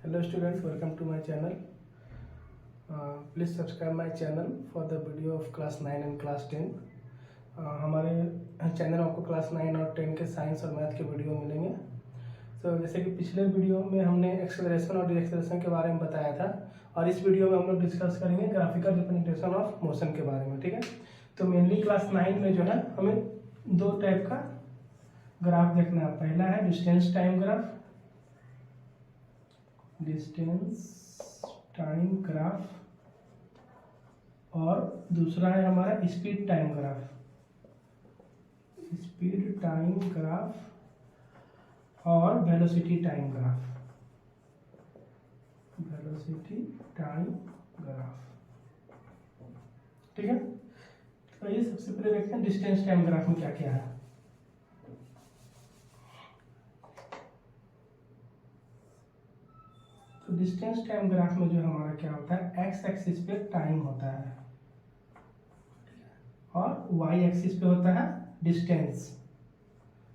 Hello students, welcome to my channel. Please subscribe my channel for the video of class 9 and class 10. हमारे channel में आपको class 9 और 10 के science और math के वीडियो मिलेंगे। तो जैसे कि पिछले वीडियो में हमने एक्सेलरेशन और डिएक्सेलरेशन के बारे में बताया था, और इस वीडियो में हम लोग डिस्कस करेंगे ग्राफिकल रिप्रेजेंटेशन ऑफ मोशन के बारे में। ठीक है, तो मेनली क्लास 9 में जो है हमें दो टाइप का ग्राफ देखना है। पहला है डिस्टेंस टाइम ग्राफ, और दूसरा है हमारा speed time graph. Speed time graph और वेलोसिटी टाइम ग्राफ। ठीक है, तो ये सबसे पहले देखते हैं डिस्टेंस टाइम ग्राफ में क्या क्या है। तो डिस्टेंस टाइम ग्राफ में जो हमारा क्या होता है, एक्स एक्सिस पे टाइम होता है और वाई एक्सिस पे होता है डिस्टेंस।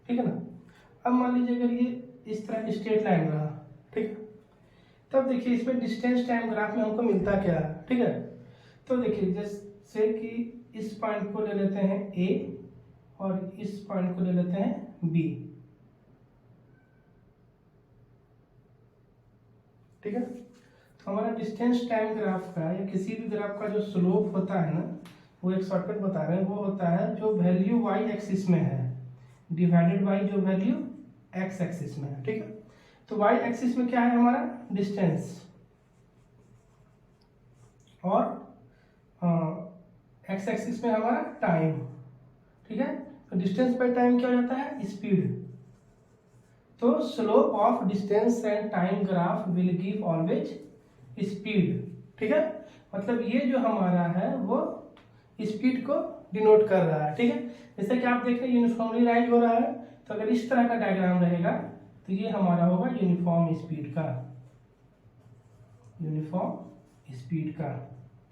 ठीक है ना। अब मान लीजिए अगर ये इस तरह स्ट्रेट लाइन रहा, ठीक है, तब देखिए इसमें डिस्टेंस टाइम ग्राफ में हमको मिलता क्या है। ठीक है, तो देखिए जैसे कि इस पॉइंट को ले लेते हैं ए और इस पॉइंट को ले लेते हैं बी। ठीक है, तो हमारा डिस्टेंस टाइम ग्राफ का या किसी भी ग्राफ का जो स्लोप होता है ना, वो एक शॉर्टकट बता रहे हैं, वो होता है जो वैल्यू वाई एक्सिस में है डिवाइडेड बाई जो वैल्यू एक्स एक्सिस में है। ठीक है, तो वाई एक्सिस में क्या है हमारा डिस्टेंस, और एक्स एक्सिस में हमारा टाइम। ठीक है, तो डिस्टेंस बाय टाइम क्या हो जाता है, स्पीड। तो slope of distance and time graph will give always speed. ठीक है, मतलब ये जो हमारा है वो स्पीड को डिनोट कर रहा है। ठीक है, जैसे कि आप देख रहे हैं यूनिफॉर्मली राइज हो रहा है, तो अगर इस तरह का डायग्राम रहेगा तो ये हमारा होगा यूनिफॉर्म स्पीड का, यूनिफॉर्म स्पीड का।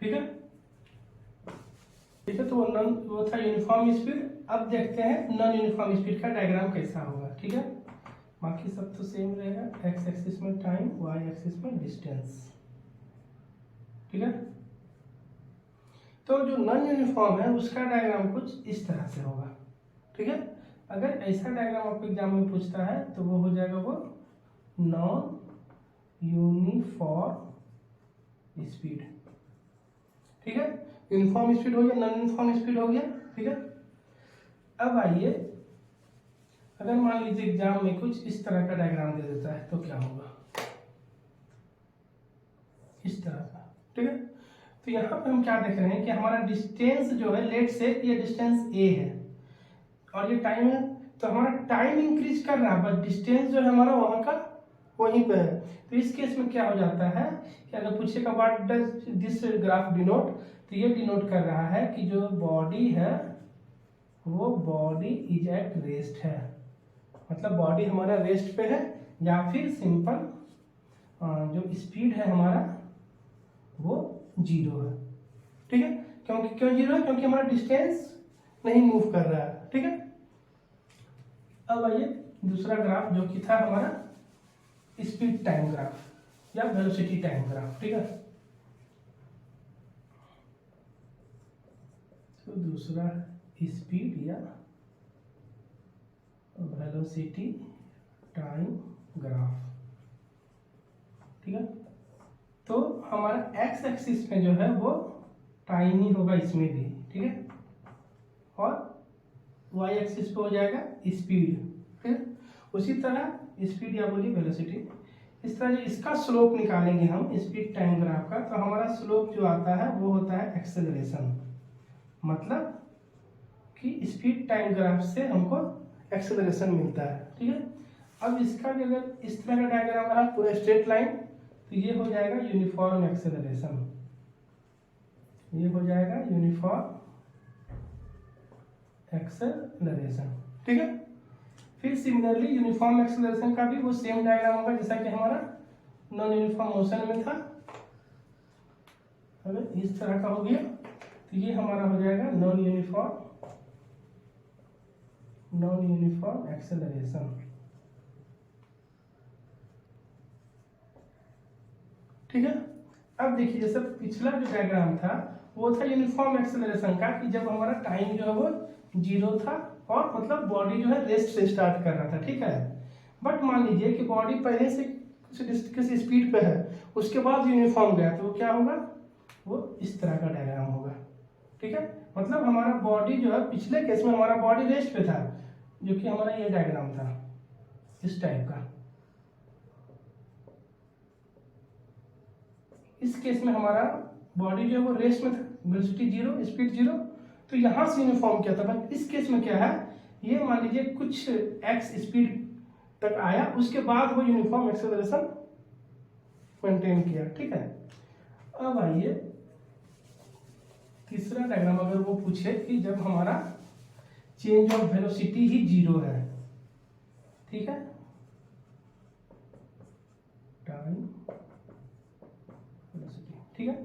ठीक है, ठीक है, तो वो था यूनिफॉर्म स्पीड। अब देखते हैं नॉन यूनिफॉर्म स्पीड का डायग्राम कैसा होगा। ठीक है, बाकी सब तो सेम रहेगा, एक्स एक्सिस में टाइम, वाई एक्सिस में डिस्टेंस। ठीक है, तो जो नॉन यूनिफॉर्म है उसका डायग्राम कुछ इस तरह से होगा। ठीक है, अगर ऐसा डायग्राम आपको एग्जाम में पूछता है तो वो हो जाएगा वो नॉन यूनिफॉर्म स्पीड। ठीक है, यूनिफॉर्म स्पीड हो गया, नॉन यूनिफॉर्म स्पीड हो गया। ठीक है, अब आइए अगर मान लीजिए एग्जाम में कुछ इस तरह का डायग्राम दे देता है तो क्या होगा, इस तरह का। ठीक है, तो यहाँ पे हम क्या देख रहे हैं कि हमारा डिस्टेंस जो है, लेट से ये डिस्टेंस ए है और ये टाइम है, तो हमारा टाइम इंक्रीज कर रहा है बट डिस्टेंस जो है हमारा वहां का वहीं पे है। तो इस केस में क्या हो जाता है कि अगर पूछेगा what does this graph denote, तो ये डिनोट कर रहा है कि जो बॉडी है वो बॉडी इज एट रेस्ट है, मतलब बॉडी हमारा रेस्ट पे है, या फिर सिंपल जो स्पीड है हमारा वो जीरो है। ठीक है, क्यों जीरो है, क्योंकि हमारा डिस्टेंस नहीं मूव कर रहा है। ठीक है, अब आइए दूसरा ग्राफ जो कि था हमारा स्पीड टाइम ग्राफ या वेलोसिटी टाइम ग्राफ। ठीक है, तो दूसरा स्पीड या वेलोसिटी टाइम ग्राफ। ठीक है, तो हमारा एक्स एक्सिस में जो है वो टाइम ही होगा इसमें भी। ठीक है, और वाई एक्सिस पे हो जाएगा स्पीड। ठीक है, उसी तरह स्पीड या बोलिए वेलोसिटी, इस तरह इसका स्लोप निकालेंगे हम स्पीड टाइम ग्राफ का, तो हमारा स्लोप जो आता है वो होता है एक्सेलरेशन, मतलब कि स्पीड टाइम ग्राफ से हमको एक्सेलरेशन मिलता है। ठीक है, अब इसका भी अगर इस तरह का डायग्राम रहा पूरा स्ट्रेट लाइन, तो ये हो जाएगा यूनिफॉर्म एक्सेलरेशन, ये हो जाएगा यूनिफॉर्म एक्सेलरेशन। ठीक है, फिर सिमिलरली यूनिफॉर्म एक्सेलरेशन का भी वो सेम डायग्राम होगा जैसा कि हमारा नॉन यूनिफॉर्म मोशन में था। अगर इस तरह का हो गया तो ये हमारा हो जाएगा नॉन यूनिफॉर्म एक्सेलरेशन। ठीक है। अब देखिए जैसे पिछला जो डायग्राम था वो था यूनिफॉर्म एक्सेलरेशन का, कि जब हमारा टाइम जो है वो 0 था और मतलब बॉडी जो है रेस्ट से स्टार्ट कर रहा था, ठीक है। बट मान लीजिए कि बॉडी पहले से किसी स्पीड पे है, उसके बाद यूनिफॉर्म गया, तो वो क्या होगा, वो इस तरह का डायग्राम होगा, ठीक है। मतलब हमारा बॉडी जो है पिछले केस में हमारा बॉडी रेस्ट पे था, जो कि हमारा ये डायग्राम था इस टाइप का। इस केस में हमारा बॉडी जो है वो रेस्ट में था, वेलोसिटी 0, स्पीड 0, तो यहां से यूनिफॉर्म किया था। बट इस केस में क्या है, ये मान लीजिए कुछ एक्स स्पीड तक आया, उसके बाद वो यूनिफॉर्म एक्सेलरेशन मेंटेन किया, ठीक है। अब आइए तीसरा डायग्राम, अगर वो पूछे कि जब हमारा चेंज ऑफ वेलोसिटी ही 0 है, ठीक है, टाइम वेलोसिटी, ठीक है,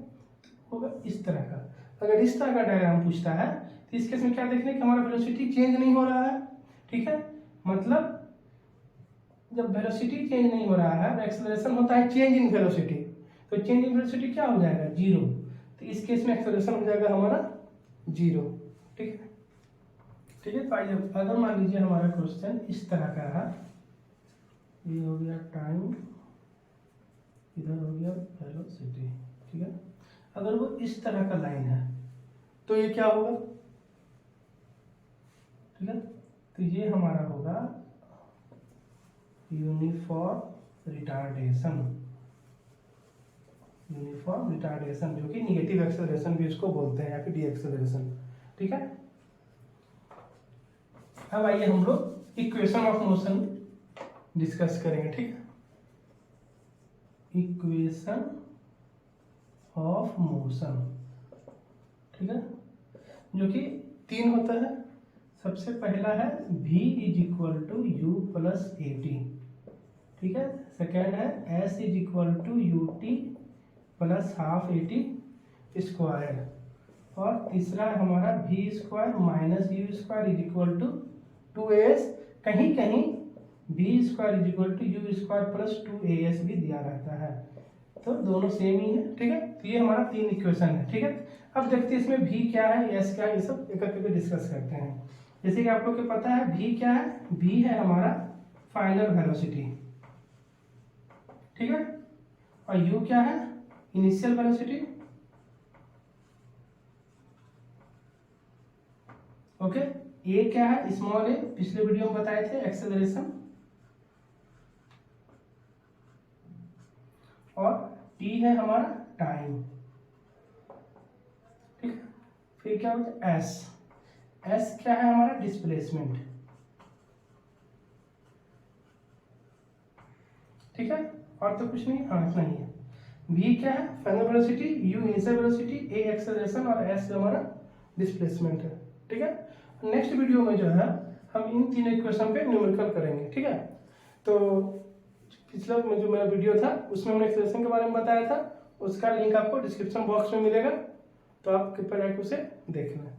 होगा इस तरह का। अगर इस तरह का डायग्राम पूछता है तो इस केस में क्या देखने कि हमारा वेलोसिटी चेंज नहीं हो रहा है, ठीक है। मतलब जब वेलोसिटी चेंज नहीं हो रहा है, एक्सेलरेशन होता है चेंज इन वेलोसिटी, तो चेंज इन वेलोसिटी क्या हो जाएगा, 0। तो इस केस में एक्सेलरेशन हो जाएगा हमारा 0, ठीक है। ठीक है, तो आइए अगर मान लीजिए हमारा क्वेश्चन इस तरह का है, ये हो गया टाइम, इधर हो गया वेलोसिटी, ठीक है। अगर वो इस तरह का लाइन है तो ये क्या होगा, ठीक है, तो ये हमारा होगा यूनिफॉर्म रिटार्डेशन, यूनिफॉर्म रिटार्डेशन, जो कि निगेटिव एक्सेलरेशन भी इसको बोलते हैं, या फिर डी एक्सेलरेशन, ठीक है। अब आइए हम लोग इक्वेशन ऑफ मोशन डिस्कस करेंगे, ठीक है। इक्वेशन ऑफ मोशन, ठीक है, जो कि 3 होता है। सबसे पहला है v is equal to u plus a t, ठीक है। सेकेंड है s is equal to u t plus half a t square, और तीसरा है हमारा v square minus u square is equal to 2as, कहीं कहीं v square is equal to u square plus 2as भी दिया रहता है, तो दोनों सेम ही है, ठीक है। तो ये हमारा 3 इक्वेशन है, ठीक है। अब देखते हैं इसमें v क्या है, s क्या है, ये सब एक एक करके डिस्कस करते हैं। जैसे कि आप लोग को पता है v क्या है, v है हमारा फाइनल वेलोसिटी, ठीक है, और u क्या है, इनिशियल वेलोसिटी, ओके। a क्या है, स्मॉल a, पिछले वीडियो में बताए थे एक्सेलरेशन, और t है हमारा टाइम, ठीक है। फिर क्या होता है s, s क्या है हमारा डिस्प्लेसमेंट, ठीक है, और तो कुछ नहीं, हाँ इतना ही है। v क्या है final velocity, u initial velocity, a acceleration और s हमारा डिस्प्लेसमेंट है, ठीक है। नेक्स्ट वीडियो में जो है हम इन 3 इक्वेशन पे न्यूमेरिकल करेंगे, ठीक है। तो पिछला में जो मेरा वीडियो था उसमें हमने एक्सेलरेशन के बारे में बताया था, उसका लिंक आपको डिस्क्रिप्शन बॉक्स में मिलेगा, तो आप कृपया जाकर उसे देख लें।